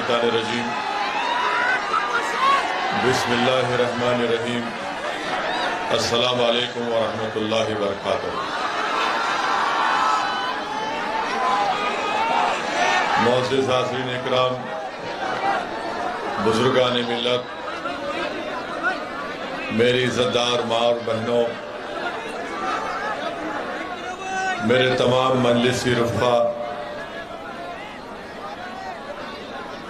الشیطان الرجیم بسم اللہ الرحمن الرحیم السلام علیکم ورحمۃ اللہ وبرکاتہ۔ معزز حاضرین اکرام، بزرگان ملت، میری عزتدار ماں اور بہنوں، میرے تمام مجلسی رفقا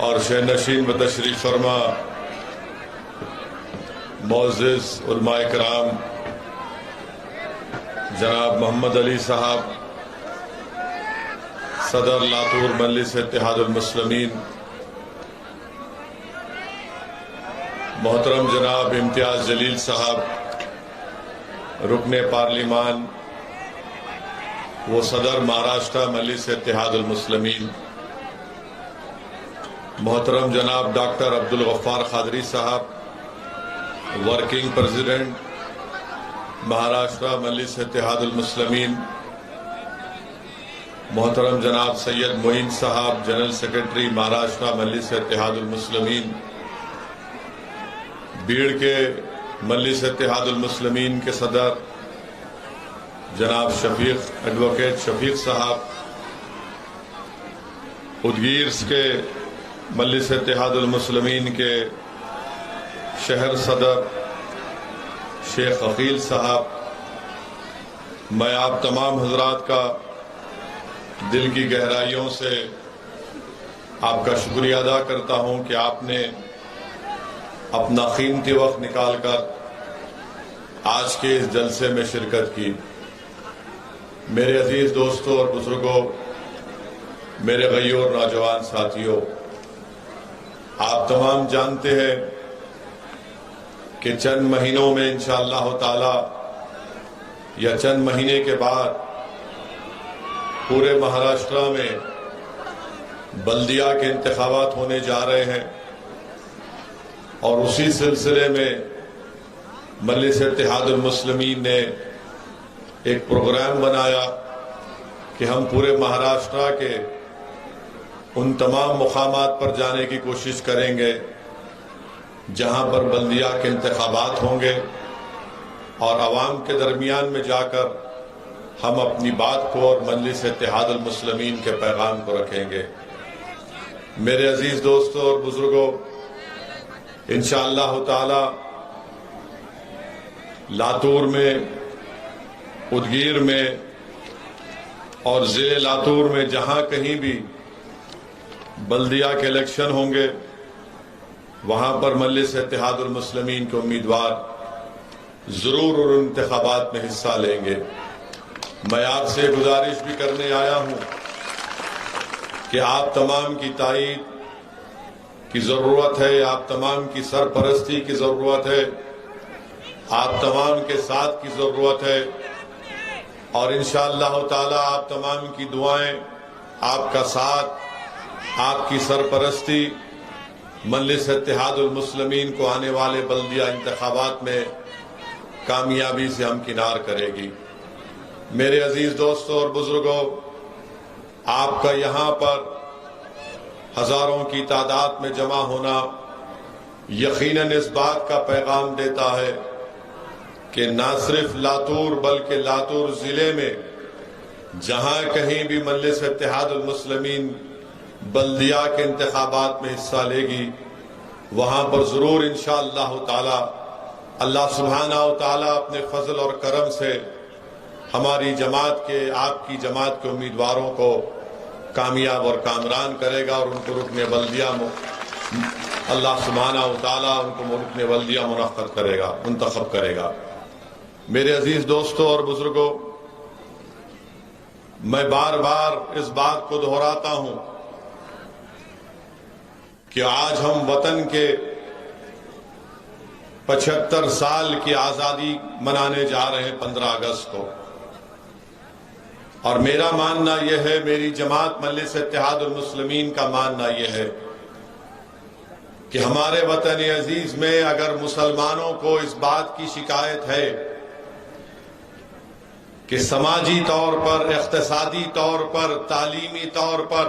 اور شہ نشین و تشریف فرما معزز علماء کرام، جناب محمد علی صاحب صدر لاتور مجلس اتحاد المسلمین، محترم جناب امتیاز جلیل صاحب رکن پارلیمان وہ صدر مہاراشٹرا مجلس اتحاد المسلمین، محترم جناب ڈاکٹر عبدالغفار قادری صاحب ورکنگ پریزیڈنٹ مہاراشٹرا مجلس اتحاد المسلمین، محترم جناب سید معین صاحب جنرل سیکرٹری مہاراشٹرا مجلس اتحاد المسلمین، بیڑ کے مجلس اتحاد المسلمین کے صدر جناب شفیق ایڈوکیٹ شفیق صاحب، ادگیر کے مجلس اتحاد المسلمین کے شہر صدر شیخ عقیل صاحب، میں آپ تمام حضرات کا دل کی گہرائیوں سے آپ کا شکریہ ادا کرتا ہوں کہ آپ نے اپنا قیمتی وقت نکال کر آج کے اس جلسے میں شرکت کی۔ میرے عزیز دوستوں اور بزرگوں، میرے غیور نوجوان ساتھیوں، آپ تمام جانتے ہیں کہ چند مہینوں میں انشاءاللہ تعالی یا چند مہینے کے بعد پورے مہاراشٹرا میں بلدیہ کے انتخابات ہونے جا رہے ہیں، اور اسی سلسلے میں مجلس اتحاد المسلمین نے ایک پروگرام بنایا کہ ہم پورے مہاراشٹرا کے ان تمام مقامات پر جانے کی کوشش کریں گے جہاں پر بلدیہ کے انتخابات ہوں گے، اور عوام کے درمیان میں جا کر ہم اپنی بات کو اور مجلس اتحاد المسلمین کے پیغام کو رکھیں گے۔ میرے عزیز دوستوں اور بزرگوں، انشاءاللہ تعالی لاتور میں، ادگیر میں اور ضلع لاتور میں جہاں کہیں بھی بلدیہ کے الیکشن ہوں گے، وہاں پر مجلس اتحاد المسلمین کے امیدوار ضرور اور انتخابات میں حصہ لیں گے۔ میں آپ سے گزارش بھی کرنے آیا ہوں کہ آپ تمام کی تائید کی ضرورت ہے، آپ تمام کی سرپرستی کی ضرورت ہے، آپ تمام کے ساتھ کی ضرورت ہے، اور انشاءاللہ تعالی آپ تمام کی دعائیں، آپ کا ساتھ، آپ کی سرپرستی مجلس اتحاد المسلمین کو آنے والے بلدیہ انتخابات میں کامیابی سے ہمکنار کرے گی۔ میرے عزیز دوستوں اور بزرگوں، آپ کا یہاں پر ہزاروں کی تعداد میں جمع ہونا یقیناً اس بات کا پیغام دیتا ہے کہ نہ صرف لاتور بلکہ لاتور ضلع میں جہاں کہیں بھی مجلس اتحاد المسلمین بلدیہ کے انتخابات میں حصہ لے گی، وہاں پر ضرور انشاءاللہ تعالی اللہ سبحانہ و تعالی اپنے فضل اور کرم سے ہماری جماعت کے، آپ کی جماعت کے امیدواروں کو کامیاب اور کامران کرے گا، اور ان کو رکن بلدیہ اللہ سبحانہ و تعالی ان کو رکن بلدیہ منعقد کرے گا، منتخب کرے گا۔ میرے عزیز دوستوں اور بزرگوں، میں بار بار اس بات کو دہراتا ہوں کہ آج ہم وطن کے 75 سال کی آزادی منانے جا رہے ہیں 15 اگست کو، اور میرا ماننا یہ ہے، میری جماعت مجلس اتحاد المسلمین کا ماننا یہ ہے کہ ہمارے وطن عزیز میں اگر مسلمانوں کو اس بات کی شکایت ہے کہ سماجی طور پر، اقتصادی طور پر، تعلیمی طور پر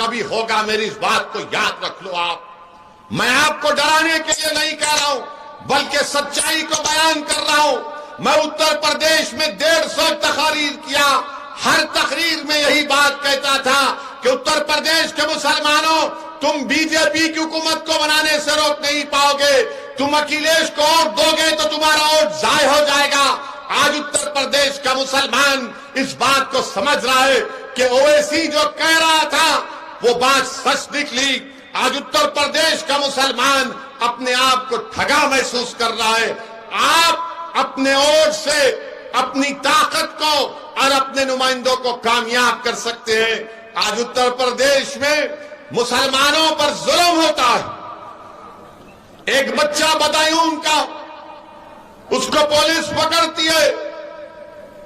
کبھی ہوگا، میری اس بات کو یاد رکھ لو آپ. میں آپ کو ڈرانے کے لیے نہیں کہہ رہا ہوں بلکہ سچائی کو بیان کر رہا ہوں. میں اتر پردیش میں 150 تقاریر کیا، ہر تقریر میں یہی بات کہتا تھا کہ اتر پردیش کے مسلمانوں، تم بی جے پی کی حکومت کو بنانے سے روک نہیں پاؤ گے، تم اکھلیش کو ووٹ دو گے تو تمہارا ووٹ ضائع ہو جائے گا. آج اتر پردیش کا مسلمان اس بات کو سمجھ رہا ہے کہ اویسی جو کہہ رہا تھا وہ بات سچ نکلی. آج اتر پردیش کا مسلمان اپنے آپ کو ٹھگا محسوس کر رہا ہے. آپ اپنے ووٹ سے اپنی طاقت کو اور اپنے نمائندوں کو کامیاب کر سکتے ہیں. آج اتر پردیش میں مسلمانوں پر ظلم ہوتا ہے. ایک بچہ بدایون کا، اس کو پولیس پکڑتی ہے،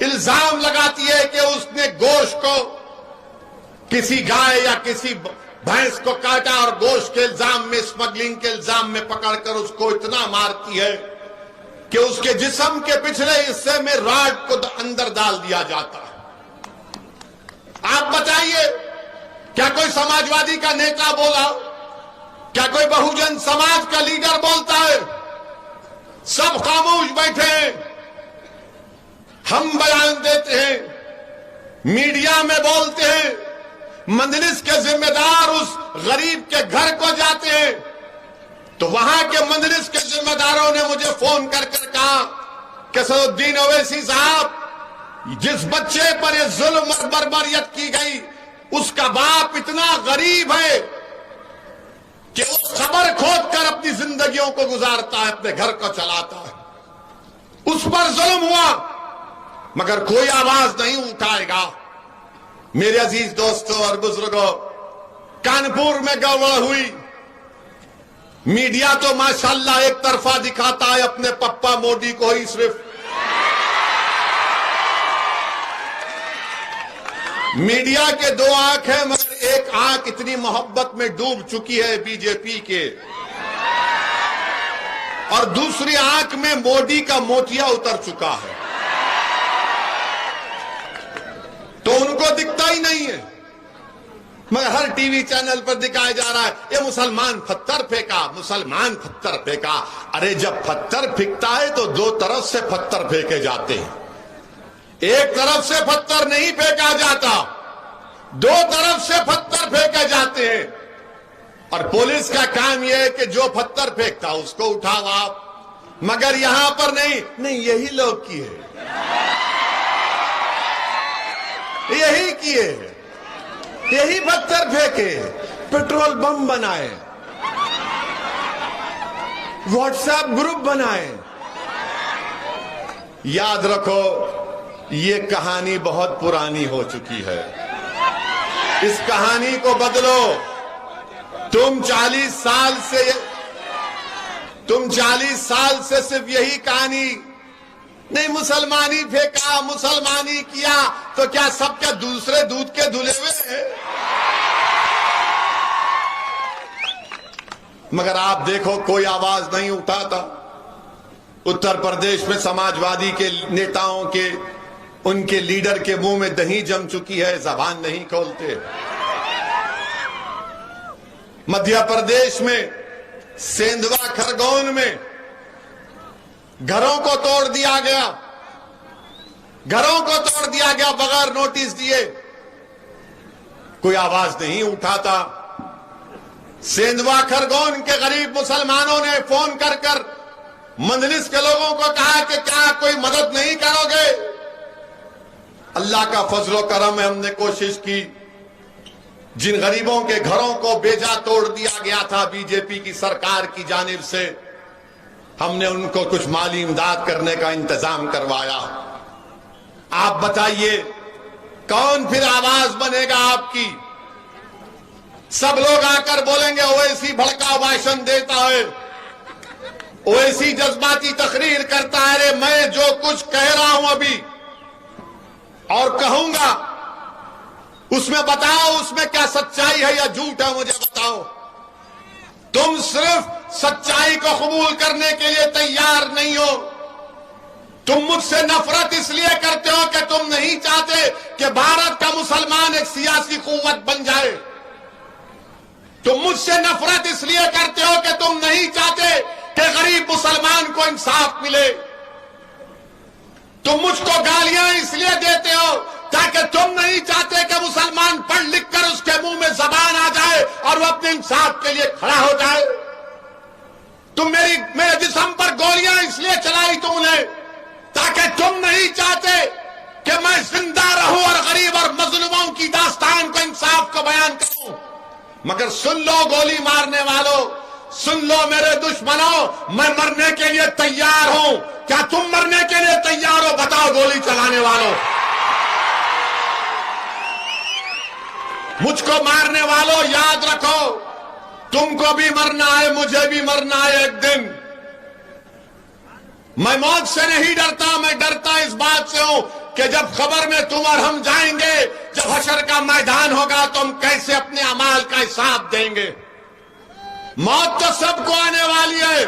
الزام لگاتی ہے کہ اس نے گوشت کو کسی گائے یا کسی بھینس کو کاٹا اور گوشت کے الزام میں، اسمگلنگ کے الزام میں پکڑ کر اس کو اتنا مارتی ہے کہ اس کے جسم کے پچھلے حصے میں راڈ کو اندر ڈال دیا جاتا ہے. آپ بتائیے، کیا کوئی سماجوادی کا نیتا بولا؟ کیا کوئی بہوجن سماج کا لیڈر بولتا ہے؟ سب خاموش بیٹھے ہیں. ہم بیان دیتے ہیں، میڈیا میں بولتے ہیں، مجلس کے ذمہ دار اس غریب کے گھر کو جاتے ہیں تو وہاں کے مجلس کے ذمہ داروں نے مجھے فون کر کر کہا کہ اسد الدین اویسی صاحب، جس بچے پر یہ ظلم اور بربریت کی گئی اس کا باپ اتنا غریب ہے کہ وہ قبر کھود کر اپنی زندگیوں کو گزارتا ہے، اپنے گھر کو چلاتا ہے. اس پر ظلم ہوا مگر کوئی آواز نہیں اٹھائے گا. میرے عزیز دوستوں اور بزرگوں، کانپور میں گڑبڑ ہوئی. میڈیا تو ماشاءاللہ ایک طرفہ دکھاتا ہے اپنے پپا مودی کو ہی صرف. میڈیا کے دو آنکھ ہیں مگر ایک آنکھ اتنی محبت میں ڈوب چکی ہے بی جے پی کے، اور دوسری آنکھ میں مودی کا موتیا اتر چکا ہے تو ان کو دکھتا ہی نہیں ہے. مگر ہر ٹی وی چینل پر دکھایا جا رہا ہے یہ مسلمان پتھر پھینکا، مسلمان پتھر پھینکا. ارے جب پتھر پھینکتا ہے تو دو طرف سے پتھر پھینکے جاتے ہیں، ایک طرف سے پتھر نہیں پھینکا جاتا، دو طرف سے پتھر پھینکے جاتے ہیں. اور پولیس کا کام یہ ہے کہ جو پتھر پھینکتا اس کو اٹھاؤ آپ، مگر یہاں پر نہیں یہی لوگ کیے، یہی کیے، یہی پتھر پھینکے، پیٹرول بم بنائے، واٹس ایپ گروپ بنائے. یاد رکھو یہ کہانی بہت پرانی ہو چکی ہے، اس کہانی کو بدلو. تم 40 سال سے صرف یہی کہانی، نہیں مسلمانی پھینکا، مسلمانی کیا، تو کیا سب کے دوسرے دودھ کے دھلے ہوئے ہیں؟ مگر آپ دیکھو کوئی آواز نہیں اٹھاتا. اتر پردیش میں سماجوادی کے نیتاؤں کے، ان کے لیڈر کے منہ میں دہی جم چکی ہے، زبان نہیں کھولتے. مدھیہ پردیش میں سیندوا کھرگون میں گھروں کو توڑ دیا گیا، گھروں کو توڑ دیا گیا بغیر نوٹس دیے. کوئی آواز نہیں اٹھاتا. سیندوا کھرگون کے غریب مسلمانوں نے فون کر کر مجلس کے لوگوں کو کہا کہ کیا کوئی مدد نہیں کرو گے؟ اللہ کا فضل و کرم ہے، ہم نے کوشش کی. جن غریبوں کے گھروں کو بیجا توڑ دیا گیا تھا بی جے پی کی سرکار کی جانب سے، ہم نے ان کو کچھ مالی امداد کرنے کا انتظام کروایا. آپ بتائیے کون پھر آواز بنے گا آپ کی؟ سب لوگ آ کر بولیں گے اویسی بھڑکا بھاشن دیتا ہے، اویسی جذباتی تقریر کرتا ہے. ارے میں جو کچھ کہہ رہا ہوں ابھی اور کہوں گا اس میں بتاؤ اس میں کیا سچائی ہے یا جھوٹ ہے، مجھے بتاؤ. تم صرف سچائی کو قبول کرنے کے لیے تیار نہیں ہو. تم مجھ سے نفرت اس لیے کرتے ہو کہ تم نہیں چاہتے کہ بھارت کا مسلمان ایک سیاسی قوت بن جائے. تم مجھ سے نفرت اس لیے کرتے ہو کہ تم نہیں چاہتے کہ غریب مسلمان کو انصاف ملے. تم مجھ کو گالیاں اس لیے دیتے ہو تاکہ تم نہیں چاہتے کہ مسلمان پڑھ لکھ کر اس کے منہ میں زبان آ جائے اور وہ اپنے انصاف کے لیے کھڑا ہو جائے. تم میرے جسم پر گولیاں اس لیے چلائی تم نے تاکہ تم نہیں چاہتے کہ میں زندہ رہوں اور غریب اور مظلوموں کی داستان کو، انصاف کو بیان کروں. مگر سن لو گولی مارنے والوں، سن لو میرے دشمنوں، میں مرنے کے لیے تیار ہوں. کیا تم مرنے کے لیے تیار ہو؟ بتاؤ گولی چلانے والوں. مجھ کو مارنے والوں یاد رکھو، تم کو بھی مرنا ہے، مجھے بھی مرنا ہے ایک دن. میں موت سے نہیں ڈرتا، میں ڈرتا اس بات سے ہوں کہ جب خبر میں تم اور ہم جائیں گے، جب حشر کا میدان ہوگا تو ہم کیسے اپنے اعمال کا حساب دیں گے. موت تو سب کو آنے والی ہے،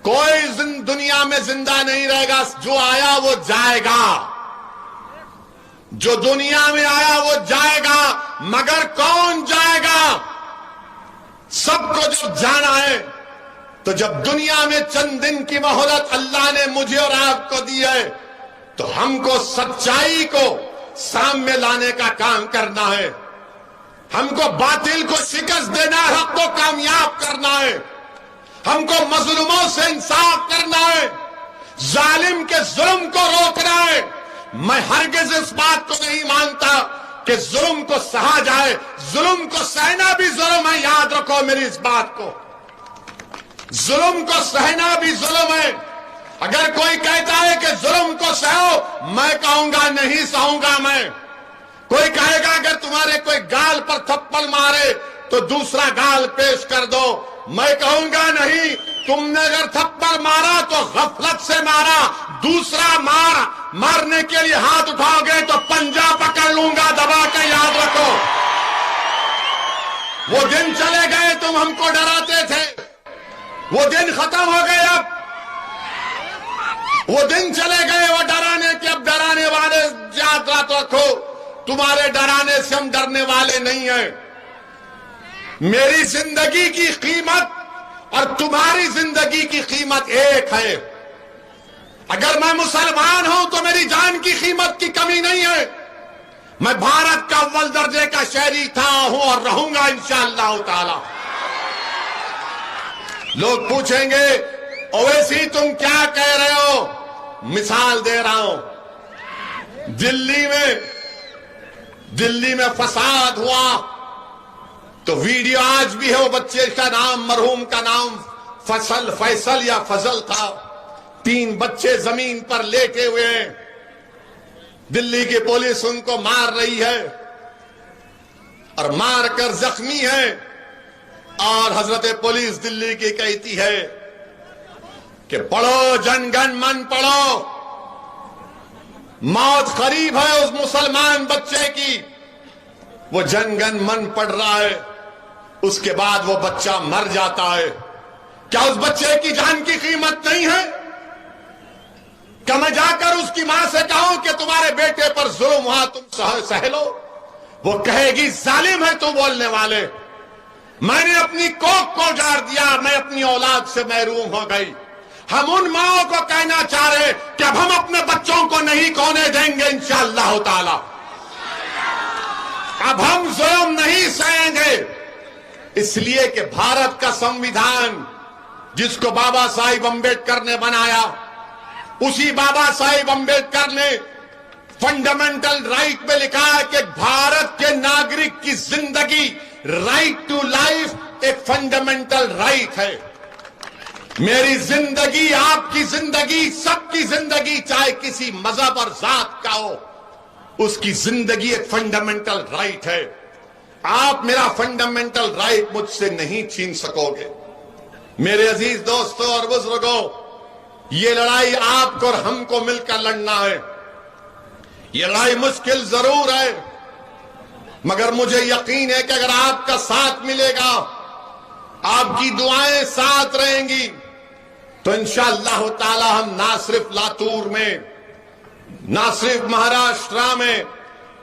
کوئی دنیا میں زندہ نہیں رہے گا. جو آیا وہ جائے گا، جو دنیا میں آیا وہ جائے گا. مگر کون جائے گا؟ سب کو جب جانا ہے تو جب دنیا میں چند دن کی مہلت اللہ نے مجھے اور آپ کو دی ہے تو ہم کو سچائی کو سامنے لانے کا کام کرنا ہے. ہم کو باطل کو شکست دینا ہے، حق کو کامیاب کرنا ہے. ہم کو مظلوموں سے انصاف کرنا ہے، ظالم کے ظلم کو روکنا ہے. میں ہرگز اس بات کو نہیں مانتا کہ ظلم کو سہا جائے. ظلم کو سہنا بھی ظلم ہے، یاد رکھو میری اس بات کو. ظلم کو سہنا بھی ظلم ہے. اگر کوئی کہتا ہے کہ ظلم کو سہو، میں کہوں گا نہیں سہوں گا. میں کوئی کہے گا اگر تمہارے کوئی گال پر تھپڑ مارے تو دوسرا گال پیش کر دو، میں کہوں گا نہیں. تم نے اگر تھپڑ مارا تو غفلت سے مارا، دوسرا مارنے کے لیے ہاتھ اٹھاؤ گے تو پنجہ پکڑ لوں گا دبا کے. یاد رکھو وہ دن چلے گئے تم ہم کو ڈراتے تھے، وہ دن ختم ہو گئے. اب وہ دن چلے گئے وہ ڈرانے کے. اب ڈرانے والے یاد رکھو، تمہارے ڈرانے سے ہم ڈرنے والے نہیں ہیں. میری زندگی کی قیمت اور تمہاری زندگی کی قیمت ایک ہے. اگر میں مسلمان ہوں تو میری جان کی قیمت کی کمی نہیں ہے. میں بھارت کا اول درجے کا شہری تھا، ہوں اور رہوں گا انشاءاللہ تعالی. لوگ پوچھیں گے اویسی تم کیا کہہ رہے ہو؟ مثال دے رہا ہوں. دلی میں فساد ہوا تو ویڈیو آج بھی ہے. وہ بچے کا نام، مرحوم کا نام فیصل یا فضل تھا. 3 بچے زمین پر لیٹے ہوئے ہیں. دلی کی پولیس ان کو مار رہی ہے اور مار کر زخمی ہے. اور حضرت پولیس دلی کی کہتی ہے کہ پڑھو جن گن من پڑھو. موت قریب ہے اس مسلمان بچے کی. وہ جن گن من پڑھ رہا ہے، اس کے بعد وہ بچہ مر جاتا ہے. کیا اس بچے کی جان کی قیمت نہیں ہے؟ کیا میں جا کر اس کی ماں سے کہوں کہ تمہارے بیٹے پر ظلم ہوا تم سہ لو؟ وہ کہے گی ظالم ہے تو بولنے والے. میں نے اپنی کوکھ کو جاڑ دیا، میں اپنی اولاد سے محروم ہو گئی. ہم ان ماؤں کو کہنا چاہ رہے کہ اب ہم اپنے بچوں کو نہیں کونے دیں گے انشاءاللہ تعالی. اب ہم ظلم نہیں سہیں گے. اس لیے کہ بھارت کا سنویدھان جس کو بابا صاحب امبیڈکر نے بنایا، اسی بابا صاحب امبیڈکر نے فنڈامنٹل رائٹ میں لکھا ہے کہ بھارت کے ناگرک کی زندگی، رائٹ ٹو لائف، ایک فنڈامنٹل رائٹ ہے. میری زندگی، آپ کی زندگی، سب کی زندگی، چاہے کسی مذہب اور ذات کا ہو، اس کی زندگی ایک فنڈامنٹل رائٹ ہے. آپ میرا فنڈامنٹل رائٹ مجھ سے نہیں چھین سکو گے. میرے عزیز دوستوں اور بزرگوں، یہ لڑائی آپ کو اور ہم کو مل کر لڑنا ہے. یہ لڑائی مشکل ضرور ہے، مگر مجھے یقین ہے کہ اگر آپ کا ساتھ ملے گا، آپ کی دعائیں ساتھ رہیں گی، تو انشاءاللہ تعالی ہم نہ صرف لاتور میں، نہ صرف مہاراشٹرا میں،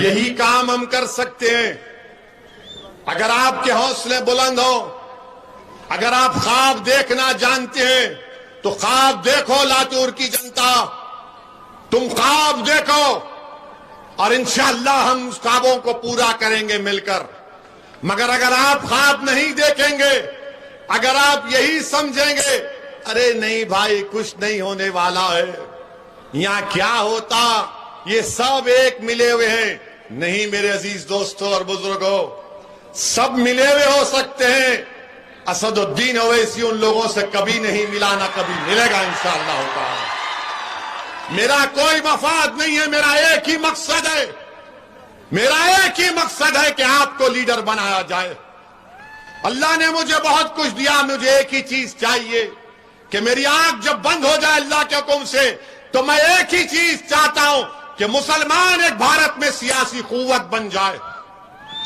یہی کام ہم کر سکتے ہیں اگر آپ کے حوصلے بلند ہوں. اگر آپ خواب دیکھنا جانتے ہیں تو خواب دیکھو لاتور کی جنتا, تم خواب دیکھو اور انشاءاللہ ہم اس خوابوں کو پورا کریں گے مل کر. مگر اگر آپ خواب نہیں دیکھیں گے, اگر آپ یہی سمجھیں گے ارے نہیں بھائی کچھ نہیں ہونے والا ہے, یہاں کیا ہوتا, یہ سب ایک ملے ہوئے ہیں, نہیں میرے عزیز دوستوں اور بزرگوں, سب ملے ہوئے ہو سکتے ہیں. اسد الدین اویسی ان لوگوں سے کبھی نہیں ملا, نہ کبھی ملے گا انشاءاللہ تعالی. میرا کوئی مفاد نہیں ہے, میرا ایک ہی مقصد ہے, میرا ایک ہی مقصد ہے کہ آپ کو لیڈر بنایا جائے. اللہ نے مجھے بہت کچھ دیا, مجھے ایک ہی چیز چاہیے کہ میری آنکھ جب بند ہو جائے اللہ کے حکم سے تو میں ایک ہی چیز چاہتا ہوں کہ مسلمان ایک بھارت میں سیاسی قوت بن جائے,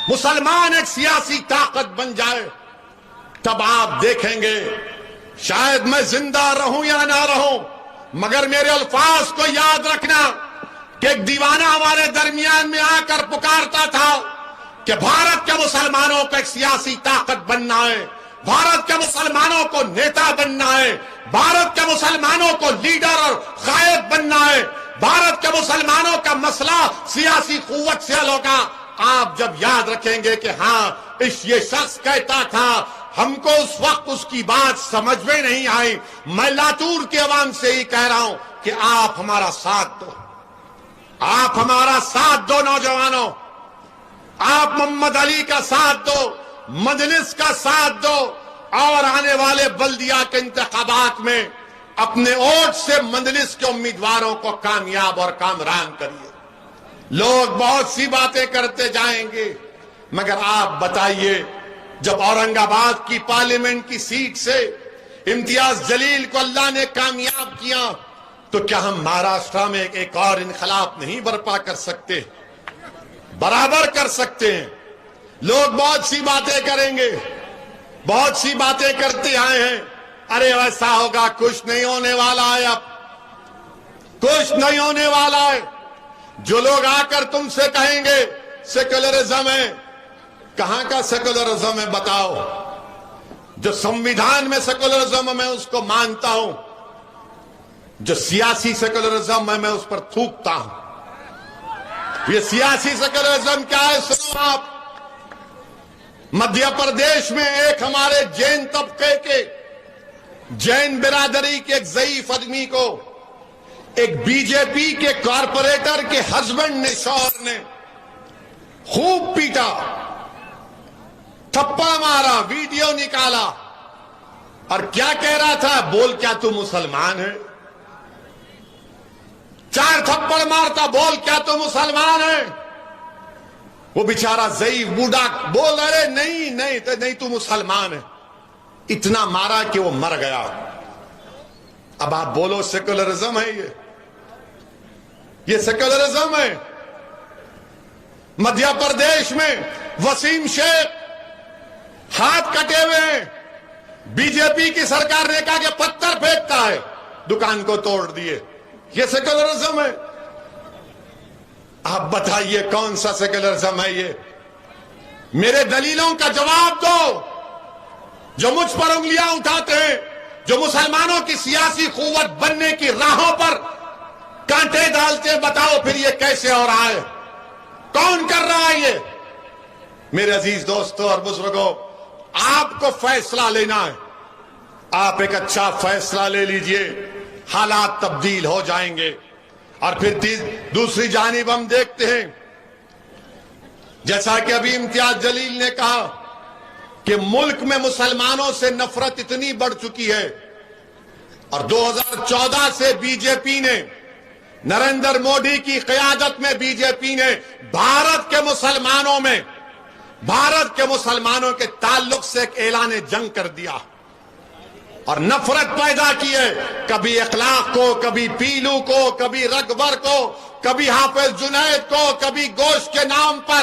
مسلمان ایک سیاسی طاقت بن جائے. تب آپ دیکھیں گے, شاید میں زندہ رہوں یا نہ رہوں, مگر میرے الفاظ کو یاد رکھنا کہ ایک دیوانہ ہمارے درمیان میں آ کر پکارتا تھا کہ بھارت کے مسلمانوں کو ایک سیاسی طاقت بننا ہے, بھارت کے مسلمانوں کو نیتا بننا ہے, بھارت کے مسلمانوں کو لیڈر اور قائد بننا ہے, بھارت کے مسلمانوں کا مسئلہ سیاسی قوت سے حل ہوگا. آپ جب یاد رکھیں گے کہ ہاں یہ شخص کہتا تھا, ہم کو اس وقت اس کی بات سمجھ میں نہیں آئی. میں لاتور کے عوام سے ہی کہہ رہا ہوں کہ آپ ہمارا ساتھ دو, آپ ہمارا ساتھ دو نوجوانوں, آپ محمد علی کا ساتھ دو, مجلس کا ساتھ دو, اور آنے والے بلدیہ کے انتخابات میں اپنے ووٹ سے مجلس کے امیدواروں کو کامیاب اور کامران کریے. لوگ بہت سی باتیں کرتے جائیں گے, مگر آپ بتائیے جب اورنگ آباد کی پارلیمنٹ کی سیٹ سے امتیاز جلیل کو اللہ نے کامیاب کیا تو کیا ہم مہاراشٹر میں ایک اور انقلاب نہیں برپا کر سکتے؟ برابر کر سکتے ہیں. لوگ بہت سی باتیں کریں گے, بہت سی باتیں کرتے آئے ہیں, ارے ویسا ہوگا, کچھ نہیں ہونے والا ہے, اب کچھ نہیں ہونے والا ہے. جو لوگ آ کر تم سے کہیں گے سیکولرزم ہے, کہاں کا سیکولرزم ہے بتاؤ؟ جو سمویدھان میں سیکولرزم ہے میں اس کو مانتا ہوں, جو سیاسی سیکولرزم ہے میں اس پر تھوکتا ہوں. یہ سیاسی سیکولرزم کیا ہے سنو آپ. مدھیہ پردیش میں ایک ہمارے جین طبقے کے, جین برادری کے ایک ضعیف آدمی کو ایک بی جے پی کے کارپوریٹر کے ہسبینڈ نے, شوہر نے خوب پیٹا, تھپڑ مارا, ویڈیو نکالا, اور کیا کہہ رہا تھا, بول کیا تو مسلمان ہے؟ 4 تھپڑ مارتا, بول کیا تو مسلمان ہے؟ وہ بیچارہ ضعیف بوڑھا بول رہے نہیں تو مسلمان ہے. اتنا مارا کہ وہ مر گیا. اب آپ بولو سیکولرزم ہے یہ سیکولرزم ہے. مدھیہ پردیش میں وسیم شیخ ہاتھ کٹے ہوئے ہیں, بی جے پی کی سرکار نے کہا کہ پتھر پھینکتا ہے, دکان کو توڑ دیے. یہ سیکولرزم ہے؟ آپ بتائیے کون سا سیکولرزم ہے یہ؟ میرے دلیلوں کا جواب دو. جو مجھ پر انگلیاں اٹھاتے ہیں, جو مسلمانوں کی سیاسی قوت بننے کی راہوں پر کانٹے ڈالتے ہیں, بتاؤ پھر یہ کیسے ہو رہا ہے؟ کون کر رہا ہے یہ؟ میرے عزیز دوستوں اور بزرگوں, آپ کو فیصلہ لینا ہے. آپ ایک اچھا فیصلہ لے لیجئے, حالات تبدیل ہو جائیں گے. اور پھر دوسری جانب ہم دیکھتے ہیں, جیسا کہ ابھی امتیاز جلیل نے کہا کہ ملک میں مسلمانوں سے نفرت اتنی بڑھ چکی ہے, اور 2014 سے بی جے پی نے, نریندر مودی کی قیادت میں بی جے پی نے بھارت کے مسلمانوں کے تعلق سے ایک اعلان جنگ کر دیا اور نفرت پیدا کی ہے. کبھی اخلاق کو, کبھی پیلو کو, کبھی رگبر کو, کبھی حافظ جنید کو, کبھی گوشت کے نام پر,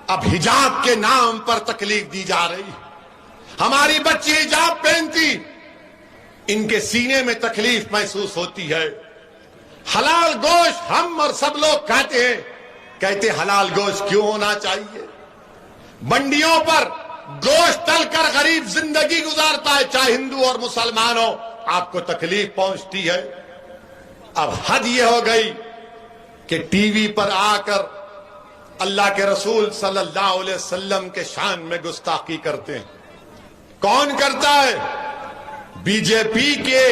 اب حجاب کے نام پر تکلیف دی جا رہی. ہماری بچی حجاب پہنتی, ان کے سینے میں تکلیف محسوس ہوتی ہے. حلال گوشت ہم اور سب لوگ کھاتے ہیں, کہتے حلال گوشت کیوں ہونا چاہیے؟ منڈیوں پر گوشت تل کر غریب زندگی گزارتا ہے، چاہے ہندو اور مسلمان ہو، آپ کو تکلیف پہنچتی ہے۔ اب حد یہ ہو گئی کہ ٹی وی پر آ کر اللہ کے رسول صلی اللہ علیہ وسلم کے شان میں گستاخی کرتے ہیں۔ کون کرتا ہے؟ بی جے پی کے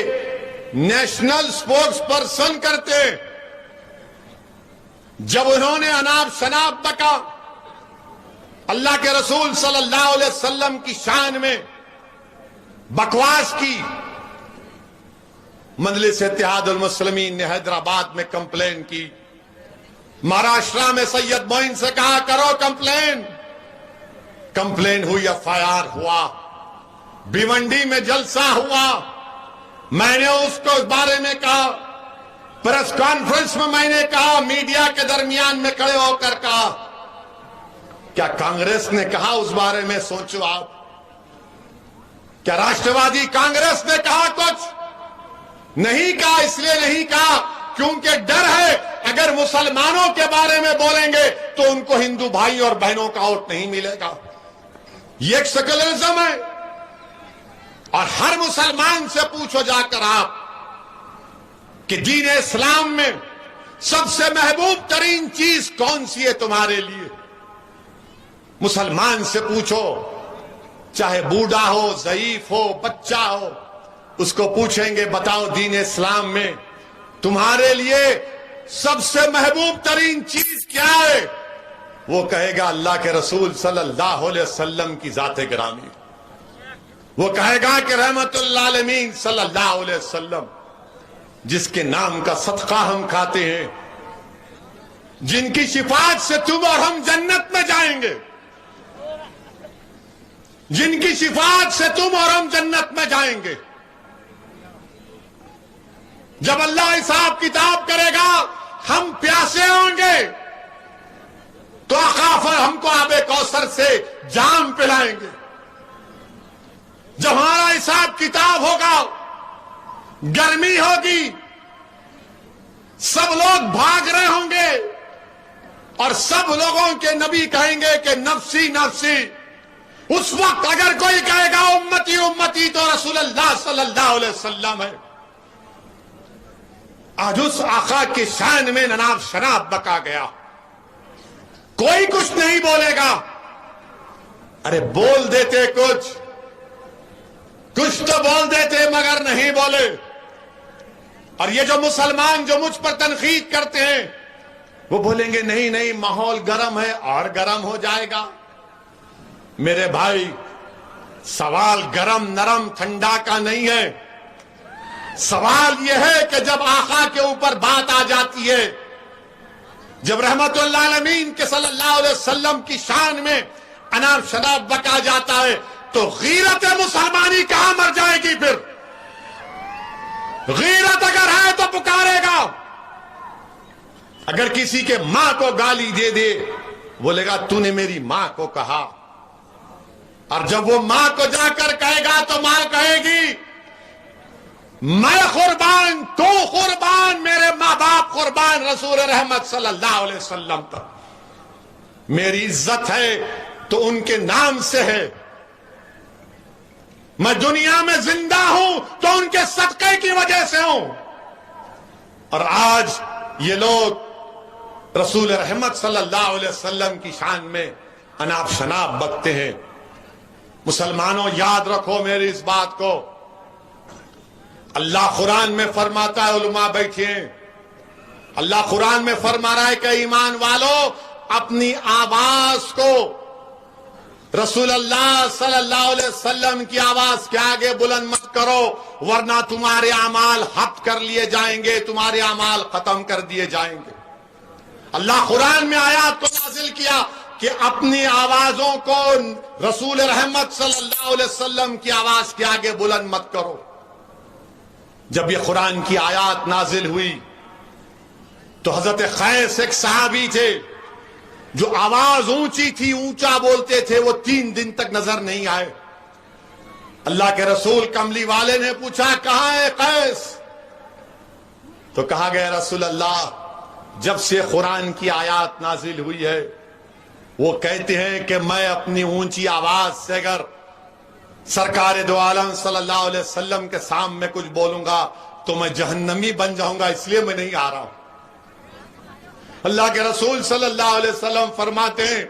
نیشنل سپوکس پرسن کرتے ہیں۔ جب انہوں نے اناب شناب بکا اللہ کے رسول صلی اللہ علیہ وسلم کی شان میں بکواس کی، مجلس اتحاد المسلمین نے حیدرآباد میں کمپلین کی، مہاراشٹرا میں سید معین سے کہا کرو کمپلین ہوئی، ایف آئی آر ہوا، بھیونڈی میں جلسہ ہوا، میں نے اس کو اس بارے میں کہا، پریس کانفرنس میں نے کہا، میڈیا کے درمیان میں کھڑے ہو کر کہا۔ کیا کانگریس نے کہا اس بارے میں؟ سوچو آپ، کیا راشٹروادی کانگریس نے کہا کچھ؟ نہیں کہا۔ اس لیے نہیں کہا کیونکہ ڈر ہے اگر مسلمانوں کے بارے میں بولیں گے تو ان کو ہندو بھائی اور بہنوں کا ووٹ نہیں ملے گا۔ یہ ایک سیکولرزم ہے۔ اور ہر مسلمان سے پوچھو جا کر آپ کہ دین اسلام میں سب سے محبوب ترین چیز کون سی ہے تمہارے لیے؟ مسلمان سے پوچھو، چاہے بوڑھا ہو، ضعیف ہو، بچہ ہو، اس کو پوچھیں گے بتاؤ دین اسلام میں تمہارے لیے سب سے محبوب ترین چیز کیا ہے؟ وہ کہے گا اللہ کے رسول صلی اللہ علیہ وسلم کی ذات گرامی۔ وہ کہے گا کہ رحمت اللہ عالمین صلی اللہ علیہ وسلم، جس کے نام کا صدقہ ہم کھاتے ہیں، جن کی شفاعت سے تم اور ہم جنت میں جائیں گے، جن کی شفاعت سے تم اور ہم جنت میں جائیں گے۔ جب اللہ حساب کتاب کرے گا ہم پیاسے ہوں گے تو آقا ہم کو آب کوثر سے جام پلائیں گے۔ جب ہمارا حساب کتاب ہوگا، گرمی ہوگی، سب لوگ بھاگ رہے ہوں گے اور سب لوگوں کے نبی کہیں گے کہ نفسی نفسی، اس وقت اگر کوئی کہے گا امتی امتی تو رسول اللہ صلی اللہ علیہ وسلم ہے۔ آج اس آقا کی شان میں نناب شناب بکا گیا، کوئی کچھ نہیں بولے گا۔ ارے بول دیتے کچھ تو بول دیتے مگر نہیں بولے۔ اور یہ جو مسلمان جو مجھ پر تنقید کرتے ہیں وہ بولیں گے نہیں نہیں ماحول گرم ہے اور گرم ہو جائے گا۔ میرے بھائی، سوال گرم نرم ٹھنڈا کا نہیں ہے، سوال یہ ہے کہ جب آقا کے اوپر بات آ جاتی ہے، جب رحمت اللہ عالمین کے صلی اللہ علیہ وسلم کی شان میں اناب شناب بکا جاتا ہے تو غیرت مسلمانی کہاں مر جائے گی؟ پھر غیرت اگر ہے تو پکارے گا۔ اگر کسی کے ماں کو گالی دے دے بولے گا تو نے میری ماں کو کہا، اور جب وہ ماں کو جا کر کہے گا تو ماں کہے گی میں قربان، تو قربان، میرے ماں باپ قربان رسول رحمت صلی اللہ علیہ وسلم تک۔ میری عزت ہے تو ان کے نام سے ہے، میں دنیا میں زندہ ہوں تو ان کے صدقے کی وجہ سے ہوں۔ اور آج یہ لوگ رسول رحمت صلی اللہ علیہ وسلم کی شان میں اناب شناب بکتے ہیں۔ مسلمانوں یاد رکھو میری اس بات کو، اللہ قرآن میں فرماتا ہے، علماء بیٹھے ہیں، اللہ قرآن میں فرما رہا ہے کہ ایمان والو اپنی آواز کو رسول اللہ صلی اللہ علیہ وسلم کی آواز کے آگے بلند مت کرو ورنہ تمہارے اعمال حق کر لیے جائیں گے، تمہارے اعمال ختم کر دیے جائیں گے۔ اللہ قرآن میں آیات کو نازل کیا کہ اپنی آوازوں کو رسول رحمت صلی اللہ علیہ وسلم کی آواز کے آگے بلند مت کرو۔ جب یہ قرآن کی آیات نازل ہوئی تو حضرت قیس ایک صحابی تھے جو آواز اونچی تھی، اونچا بولتے تھے، وہ 3 دن تک نظر نہیں آئے۔ اللہ کے رسول کملی والے نے پوچھا کہاں ہے قیس؟ تو کہا گیا رسول اللہ جب سے قرآن کی آیات نازل ہوئی ہے وہ کہتے ہیں کہ میں اپنی اونچی آواز سے اگر سرکار دو عالم صلی اللہ علیہ وسلم کے سامنے کچھ بولوں گا تو میں جہنمی بن جاؤں گا، اس لیے میں نہیں آ رہا ہوں۔ اللہ کے رسول صلی اللہ علیہ وسلم فرماتے ہیں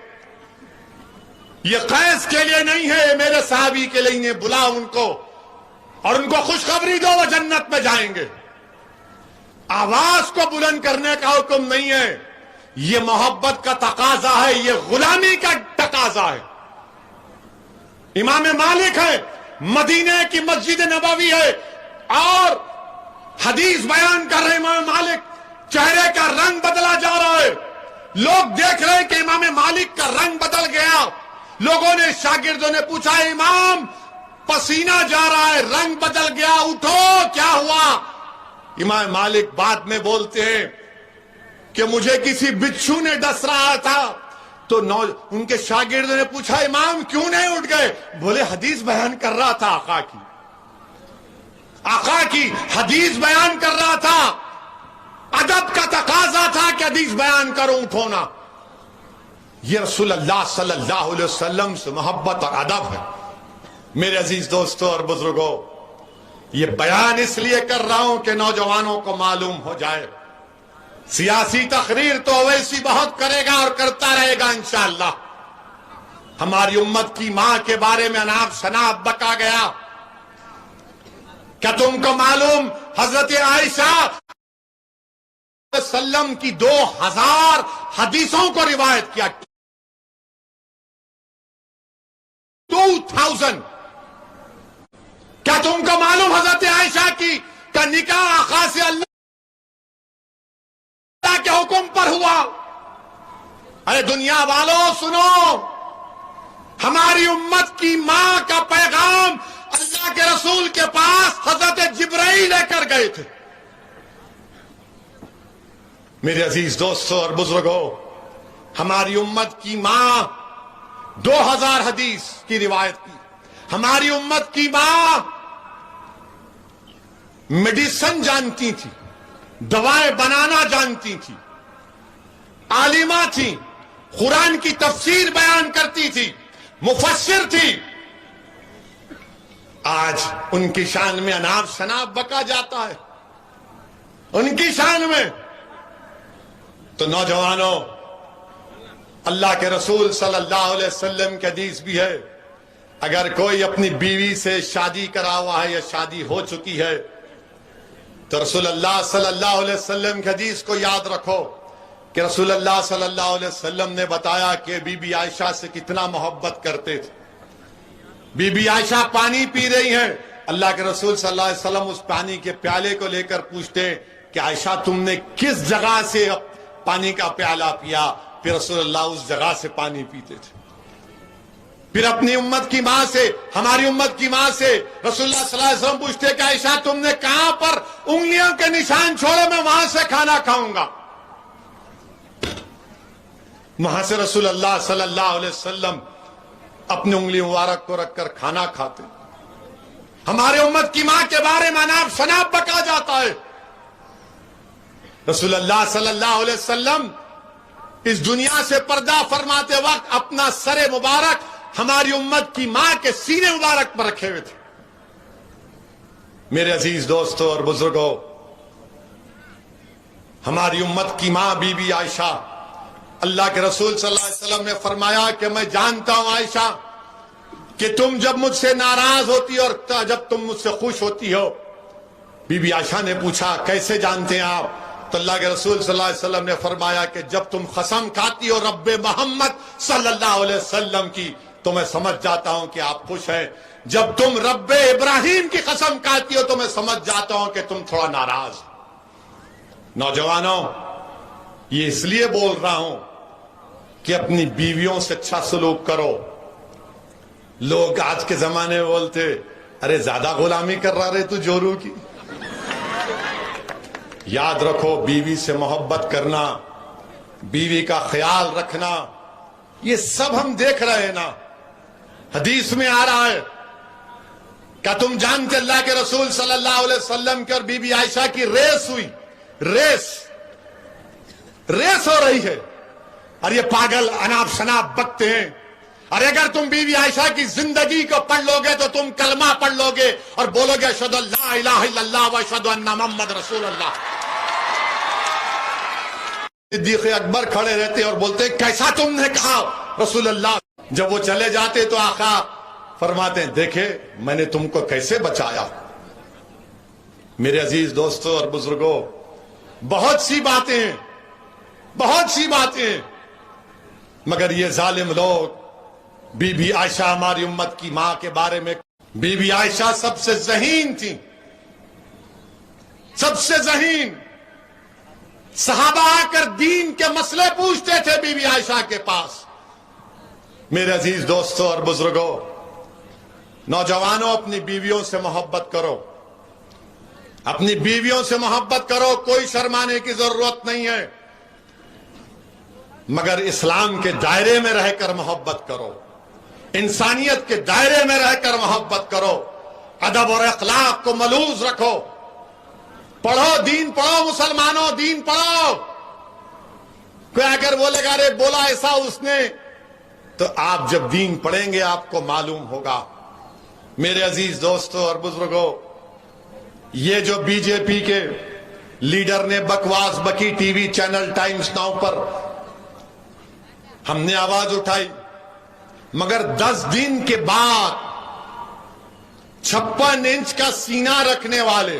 یہ قیس کے لیے نہیں ہے، میرے صحابی کے لیے، بلا ان کو اور ان کو خوشخبری دو، وہ جنت میں جائیں گے۔ آواز کو بلند کرنے کا حکم نہیں ہے، یہ محبت کا تقاضا ہے، یہ غلامی کا تقاضا ہے۔ امام مالک ہے، مدینے کی مسجد نبوی ہے اور حدیث بیان کر رہے امام مالک، چہرے کا رنگ بدلا جا رہا ہے، لوگ دیکھ رہے ہیں کہ امام مالک کا رنگ بدل گیا۔ لوگوں نے، شاگردوں نے پوچھا امام پسینہ جا رہا ہے، رنگ بدل گیا، اٹھو کیا ہوا؟ امام مالک بعد میں بولتے ہیں کہ مجھے کسی بچھو نے ڈس رہا تھا، تو ان کے شاگردوں نے پوچھا امام کیوں نہیں اٹھ گئے؟ بولے حدیث بیان کر رہا تھا، آقا کی حدیث بیان کر رہا تھا، ادب کا تقاضا تھا کہ حدیث بیان کرو، اٹھو نا۔ یہ رسول اللہ صلی اللہ علیہ وسلم سے محبت اور ادب ہے۔ میرے عزیز دوستوں اور بزرگوں، یہ بیان اس لیے کر رہا ہوں کہ نوجوانوں کو معلوم ہو جائے، سیاسی تقریر تو اویسی بہت کرے گا اور کرتا رہے گا انشاءاللہ۔ ہماری امت کی ماں کے بارے میں اناپ شناپ بکا گیا۔ کیا تم کو معلوم حضرت عائشہ وسلم کی 2000 حدیثوں کو روایت کیا، 2000۔ کیا تم کو معلوم حضرت عائشہ کی کا نکاح آقا سے اللہ کے حکم پر ہوا؟ ارے دنیا والوں سنو، ہماری امت کی ماں کا پیغام اللہ کے رسول کے پاس حضرت جبرائیل لے کر گئے تھے۔ میرے عزیز دوستوں اور بزرگوں، ہماری امت کی ماں 2000 حدیث کی روایت کی۔ ہماری امت کی ماں میڈیسن جانتی تھی، دوائیں بنانا جانتی تھی، عالمہ تھی، قرآن کی تفسیر بیان کرتی تھی، مفسر تھی۔ آج ان کی شان میں اناپ شناپ بکا جاتا ہے، ان کی شان میں۔ تو نوجوانوں، اللہ کے رسول صلی اللہ علیہ وسلم کی حدیث بھی ہے، اگر کوئی اپنی بیوی سے شادی کرا ہوا ہے یا شادی ہو چکی ہے تو رسول اللہ صلی اللہ علیہ وسلم کی حدیث کو یاد رکھو کہ رسول اللہ صلی اللہ علیہ وسلم نے بتایا کہ بی بی عائشہ سے کتنا محبت کرتے تھے۔ بی بی عائشہ پانی پی رہی ہیں، اللہ کے رسول صلی اللہ علیہ وسلم اس پانی کے پیالے کو لے کر پوچھتے کہ عائشہ تم نے کس جگہ سے پانی کا پیالہ پیا؟ پھر رسول اللہ اس جگہ سے پانی پیتے تھے۔ پھر اپنی امت کی ماں سے، ہماری امت کی ماں سے رسول اللہ صلی اللہ علیہ وسلم پوچھتے کہ عائشہ تم نے کہاں پر انگلیوں کے نشان چھوڑے، میں وہاں سے کھانا کھاؤں گا۔ وہاں سے رسول اللہ صلی اللہ علیہ وسلم اپنی انگلی مبارک کو رکھ کر کھانا کھاتے۔ ہمارے امت کی ماں کے بارے میں اناپ شناپ بکا جاتا ہے۔ رسول اللہ صلی اللہ علیہ وسلم اس دنیا سے پردہ فرماتے وقت اپنا سر مبارک ہماری امت کی ماں کے سینے مبارک پر رکھے ہوئے تھے۔ میرے عزیز دوستوں اور بزرگوں، ہماری امت کی ماں بی بی عائشہ، اللہ کے رسول صلی اللہ علیہ وسلم نے فرمایا کہ میں جانتا ہوں عائشہ کہ تم جب مجھ سے ناراض ہوتی ہو اور جب تم مجھ سے خوش ہوتی ہو۔ بی بی عائشہ نے پوچھا کیسے جانتے ہیں آپ؟ تو اللہ کے رسول صلی اللہ علیہ وسلم نے فرمایا کہ جب تم قسم کھاتی ہو رب محمد صلی اللہ علیہ وسلم کی تو میں سمجھ جاتا ہوں کہ آپ خوش ہیں، جب تم رب ابراہیم کی قسم کھاتی ہو تو میں سمجھ جاتا ہوں کہ تم تھوڑا ناراض۔ نوجوانوں، یہ اس لیے بول رہا ہوں کہ اپنی بیویوں سے اچھا سلوک کرو۔ لوگ آج کے زمانے میں بولتے ارے زیادہ غلامی کر رہا رہے تو جورو کی۔ یاد رکھو، بیوی سے محبت کرنا، بیوی کا خیال رکھنا، یہ سب ہم دیکھ رہے ہیں نا، حدیث میں آ رہا ہے۔ کیا تم جانتے اللہ کے رسول صلی اللہ علیہ وسلم کی اور بی بی عائشہ کی ریس ہوئی؟ ریس ریس ہو رہی ہے اور یہ پاگل اناپ شناپ بکتے ہیں. اور اگر تم بیوی عائشہ کی زندگی کو پڑھ لو گے تو تم کلمہ پڑھ لو گے اور بولو گے اشہد ان لا الہ الا اللہ و اشہد ان محمد رسول اللہ. صدیق اکبر کھڑے رہتے اور بولتے کیسا تم نے کہا رسول اللہ. جب وہ چلے جاتے تو آقا فرماتے ہیں دیکھے میں نے تم کو کیسے بچایا. میرے عزیز دوستوں اور بزرگوں، بہت سی باتیں ہیں مگر یہ ظالم لوگ بی بی عائشہ ہماری امت کی ماں کے بارے میں، بی بی عائشہ سب سے ذہین تھی، سب سے ذہین. صحابہ آ کر دین کے مسئلے پوچھتے تھے بی بی عائشہ کے پاس. میرے عزیز دوستوں اور بزرگوں، نوجوانوں اپنی بیویوں سے محبت کرو، اپنی بیویوں سے محبت کرو، کوئی شرمانے کی ضرورت نہیں ہے، مگر اسلام کے دائرے میں رہ کر محبت کرو، انسانیت کے دائرے میں رہ کر محبت کرو، ادب اور اخلاق کو ملوث رکھو. پڑھو دین، پڑھو مسلمانوں، دین پڑھو. کوئی اگر بولے گا رے بولا ایسا اس نے، تو آپ جب دین پڑھیں گے آپ کو معلوم ہوگا. میرے عزیز دوستوں اور بزرگوں، یہ جو بی جے پی کے لیڈر نے بکواس بکی T V channel Times Now پر، ہم نے آواز اٹھائی، مگر 10 دن کے بعد 56 انچ کا سینہ رکھنے والے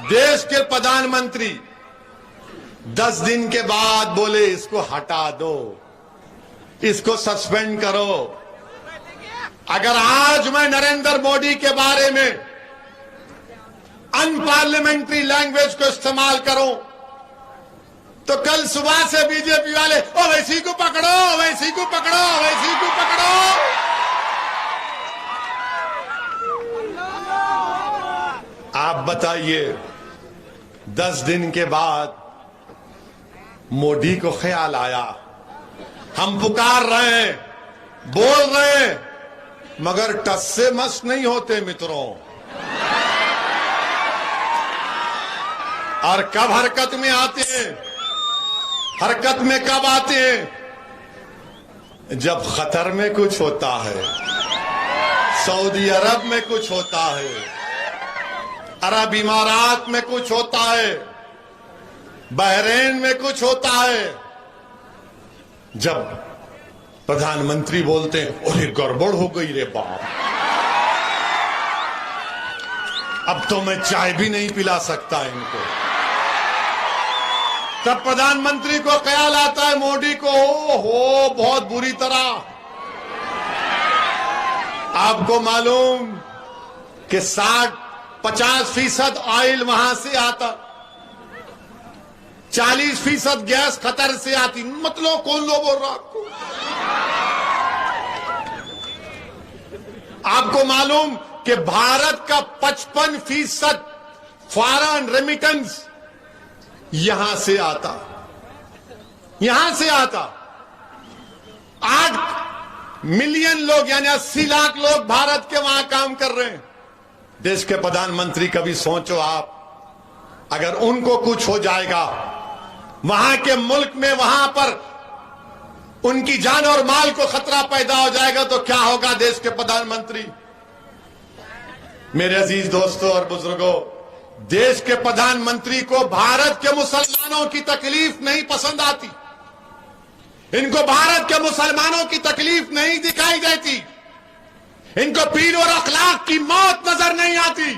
دیش کے پردھان منتری 10 دن کے بعد بولے اس کو ہٹا دو، اس کو سسپینڈ کرو. اگر آج میں نریندر مودی کے بارے میں ان پارلیمنٹری لینگویج کو استعمال کروں تو کل صبح سے بی جے پی والے ویسی کو پکڑو، ویسی کو پکڑو، ویسی کو پکڑو. آپ بتائیے 10 دن کے بعد مودی کو خیال آیا، ہم پکار رہے ہیں، بول رہے ہیں، مگر ٹس سے مس نہیں ہوتے متروں. اور کب حرکت میں آتے ہیں؟ حرکت میں کب آتے ہیں؟ جب قطر میں کچھ ہوتا ہے، سعودی عرب میں کچھ ہوتا ہے، عرب امارات میں کچھ ہوتا ہے، بحرین میں کچھ ہوتا ہے. جب پردھان منتری بولتے ہیں ارے گڑبڑ ہو گئی رے باپ، اب تو میں چائے بھی نہیں پلا سکتا ان کو، تب پردھان منتری کو خیال آتا ہے مودی کو ہو بہت بری طرح. آپ کو معلوم کہ 50% آئل وہاں سے آتا، 40% گیس قطر سے آتی. مطلب کون لو بول رہا آپ کو؟ آپ کو معلوم کہ بھارت کا 55% فارن ریمیٹنس یہاں سے آتا، یہاں سے آتا. 8 ملین لوگ یعنی 80 لاکھ لوگ بھارت کے وہاں کام کر رہے ہیں. دیش کے پردھان منتری کبھی سوچو آپ، اگر ان کو کچھ ہو جائے گا وہاں کے ملک میں، وہاں پر ان کی جان اور مال کو خطرہ پیدا ہو جائے گا تو کیا ہوگا دیش کے پردھان منتری؟ میرے عزیز دوستوں اور بزرگوں، دیش کے پردھان منتری کو بھارت کے مسلمانوں کی تکلیف نہیں پسند آتی، ان کو بھارت کے مسلمانوں کی تکلیف نہیں دکھائی دیتی، ان کو پیر اور اخلاق کی موت نظر نہیں آتی،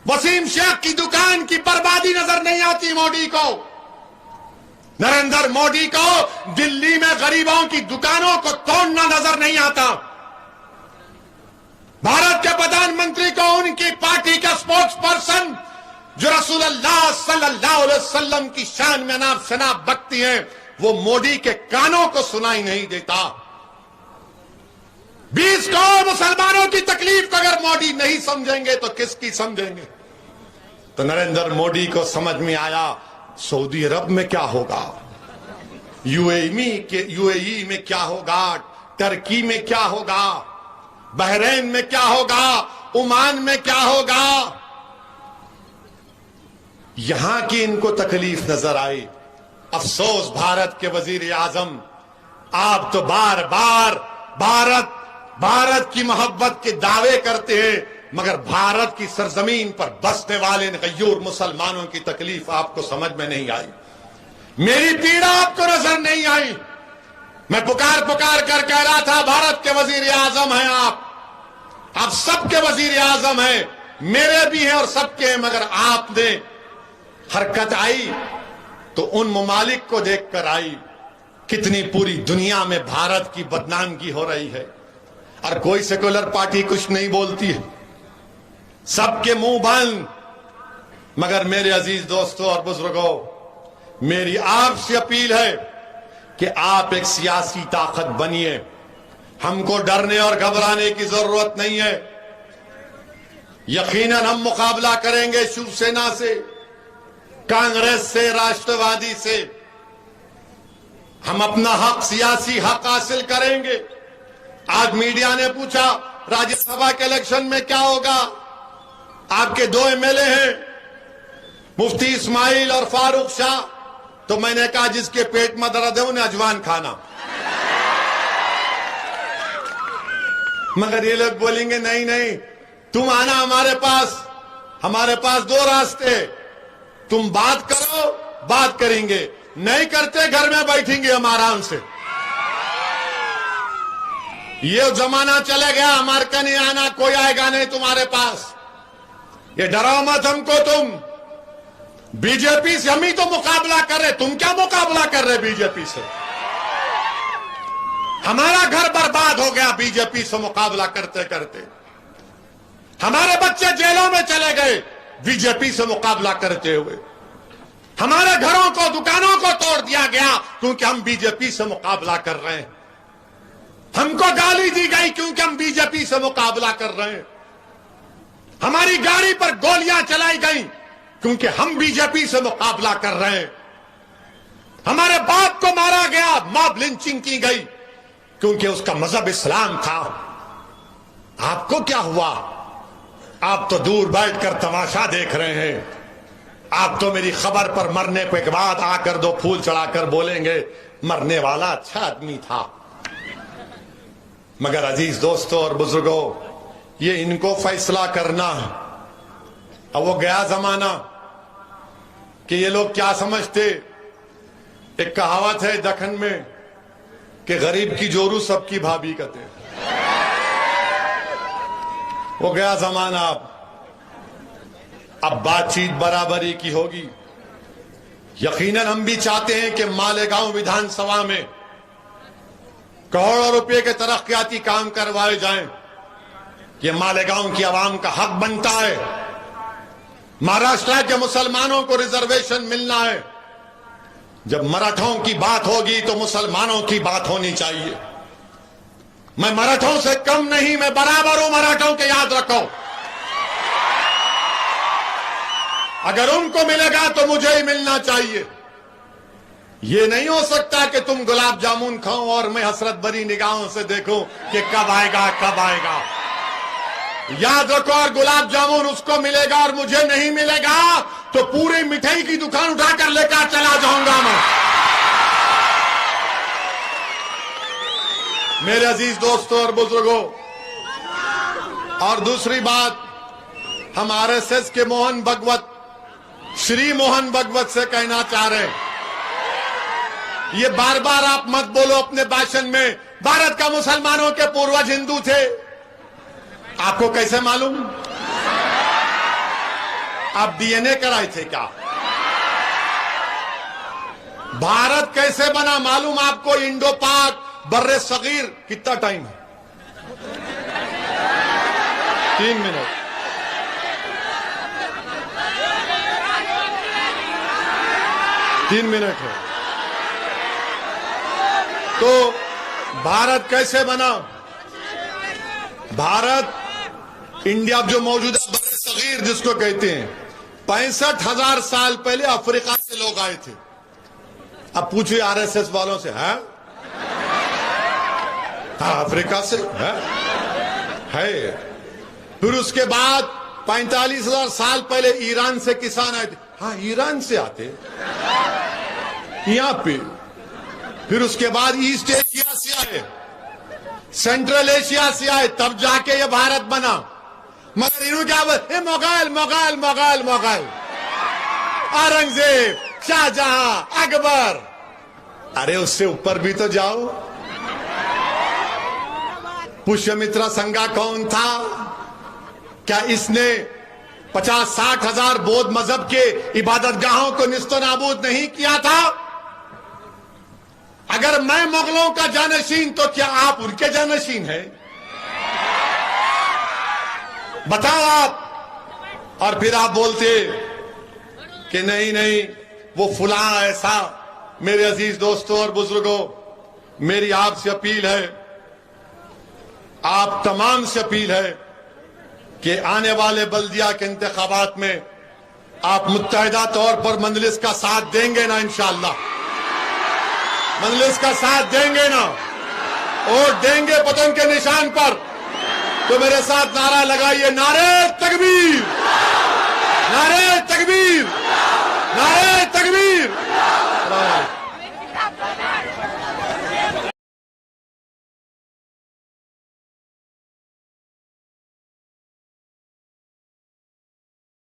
وسیم شیخ کی دکان کی بربادی نظر نہیں آتی مودی کو. نریندر مودی کو دلی میں غریبوں کی دکانوں کو توڑنا نظر نہیں آتا. بھارت کے پردھان منتری کو ان کی پارٹی کا سپوکس پرسن جو رسول اللہ صلی اللہ علیہ وسلم کی شان میں نام شناخت بکتی ہیں، وہ مودی کے کانوں کو سنائی نہیں دیتا. 20 کروڑ مسلمانوں کی تکلیف کو اگر مودی نہیں سمجھیں گے تو کس کی سمجھیں گے؟ تو نریندر مودی کو سمجھ میں آیا سعودی عرب میں کیا ہوگا، یو اے ای میں کیا ہوگا، ترکی میں کیا ہوگا، بحرین میں کیا ہوگا، عمان میں کیا ہوگا. یہاں کی ان کو تکلیف نظر آئی. افسوس بھارت کے وزیر اعظم، آپ تو بار بار بھارت کی محبت کے دعوے کرتے ہیں، مگر بھارت کی سرزمین پر بسنے والے غیور مسلمانوں کی تکلیف آپ کو سمجھ میں نہیں آئی. میری پیڑا آپ کو نظر نہیں آئی. میں پکار کر کہہ رہا تھا بھارت کے وزیر اعظم ہیں آپ سب کے وزیر اعظم ہیں، میرے بھی ہیں اور سب کے ہیں، مگر آپ نے حرکت آئی تو ان ممالک کو دیکھ کر آئی. کتنی پوری دنیا میں بھارت کی بدنامگی ہو رہی ہے اور کوئی سیکولر پارٹی کچھ نہیں بولتی ہے، سب کے منہ بند. مگر میرے عزیز دوستوں اور بزرگوں، میری آپ سے اپیل ہے کہ آپ ایک سیاسی طاقت بنیے. ہم کو ڈرنے اور گھبرانے کی ضرورت نہیں ہے. یقیناً ہم مقابلہ کریں گے شیو سینا سے، کانگریس سے، راشٹروادی سے. ہم اپنا حق، سیاسی حق حاصل کریں گے. آج میڈیا نے پوچھا راجیہ سبھا کے الیکشن میں کیا ہوگا. آپ کے 2 MLA ہیں، مفتی اسماعیل اور فاروق شاہ. تو میں نے کہا جس کے پیٹ میں درد ہے انہیں اجوان کھانا. مگر یہ لوگ بولیں گے نہیں تم آنا ہمارے پاس 2 راستے. تم بات کرو، بات کریں گے، نہیں کرتے گھر میں بیٹھیں گے ہم آرام سے. یہ زمانہ چلے گیا، ہمارے کا نہیں آنا، کوئی آئے گا نہیں تمہارے پاس. یہ ڈراؤ مت ہم کو. تم بی جے پی سے ہم ہی تو مقابلہ کر رہے، تم کیا مقابلہ کر رہے بی جے پی سے؟ ہمارا گھر برباد ہو گیا بی جے پی سے مقابلہ کرتے کرتے. ہمارے بچے جیلوں میں چلے گئے بی جے پی سے مقابلہ کرتے ہوئے. ہمارے گھروں کو، دکانوں کو توڑ دیا گیا کیونکہ ہم بی جے پی سے مقابلہ کر رہے ہیں. ہم کو گالی دی گئی کیونکہ ہم بی جے پی سے مقابلہ کر رہے ہیں. ہماری گاڑی پر گولیاں چلائی گئیں کیونکہ ہم بی جے پی سے مقابلہ کر رہے ہیں. ہمارے باپ کو مارا گیا، ماب لنچنگ کی گئی کیونکہ اس کا مذہب اسلام تھا. آپ کو کیا ہوا؟ آپ تو دور بیٹھ کر تماشا دیکھ رہے ہیں. آپ تو میری خبر پر مرنے کے بعد آ کر 2 پھول چڑھا کر بولیں گے مرنے والا اچھا آدمی تھا. مگر عزیز دوستوں اور بزرگوں، یہ ان کو فیصلہ کرنا ہے. اب وہ گیا زمانہ کہ یہ لوگ کیا سمجھتے. ایک کہاوت ہے دکن میں کہ غریب کی جورو سب کی بھابھی کہتے. وہ گیا زمانہ. اب بات چیت برابری کی ہوگی. یقیناً ہم بھی چاہتے ہیں کہ مالیگاؤں ودھان سبھا میں کروڑوں روپے کے ترقیاتی کام کروائے جائیں. یہ مالیگاؤں کی عوام کا حق بنتا ہے. مہاراشٹر کے مسلمانوں کو ریزرویشن ملنا ہے. جب مراٹھوں کی بات ہوگی تو مسلمانوں کی بات ہونی چاہیے. میں مراٹھوں سے کم نہیں، میں برابر ہوں مراٹھوں کے، یاد رکھو. اگر ان کو ملے گا تو مجھے ہی ملنا چاہیے. یہ نہیں ہو سکتا کہ تم گلاب جامن کھاؤ اور میں حسرت بری نگاہوں سے دیکھوں کہ کب آئے گا کب آئے گا. یاد رکھو، اور گلاب جامن اس کو ملے گا اور مجھے نہیں ملے گا تو پوری مٹھائی کی دکان اٹھا کر لے کر چلا جاؤں گا میں. میرے عزیز دوستوں اور بزرگوں، اور دوسری بات، ہم RSS کے موہن بھگوت، شری موہن بھگوت سے کہنا چاہ رہے ہیں، یہ بار بار آپ مت بولو اپنے بھاشن میں بھارت کا مسلمانوں کے پوروج ہندو تھے. آپ کو کیسے معلوم؟ آپ DNA کرائے تھے کیا؟ بھارت کیسے بنا معلوم آپ کو؟ انڈو پاک بر صغیر کتنا ٹائم ہے؟ 3 منٹ. تین منٹ ہے. تو بھارت کیسے بنا؟ بھارت، انڈیا جو موجودہ بر صغیر جس کو کہتے ہیں، 65,000 سال پہلے افریقہ سے لوگ آئے تھے. اب پوچھئے RSS والوں سے، ہاں افریقہ سے ہے. پھر اس کے بعد 45,000 سال پہلے ایران سے کسان آئے تھے. ہاں ایران سے آتے یہاں پہ. پھر اس کے بعد ایسٹ ایشیا سے آئے, سینٹرل ایشیا سے آئے, تب جا کے یہ بھارت بنا. مگر انہوں کیا بولے, مغل مغل مغل مغل, اورنگزیب, شاہجہاں, اکبر. ارے اس سے اوپر بھی تو جاؤ. پشیامترا سنگا کون تھا؟ کیا اس نے 50-60 ہزار بودھ مذہب کے عبادت گاہوں کو نیست و نابود نہیں کیا تھا؟ اگر میں مغلوں کا جانشین تو کیا آپ ان کے جانشین ہیں؟ بتاؤ آپ. اور پھر آپ بولتے کہ نہیں وہ فلاں ایسا. میرے عزیز دوستوں اور بزرگوں, میری آپ سے اپیل ہے, آپ تمام سے اپیل ہے کہ آنے والے بلدیہ کے انتخابات میں آپ متحدہ طور پر مجلس کا ساتھ دیں گے نا؟ انشاءاللہ مجلس کا ساتھ دیں گے نا؟ ووٹ دیں گے پتنگ کے نشان پر؟ تو میرے ساتھ نعرہ لگائیے, نعرہ تکبیر, نعرہ تکبیر.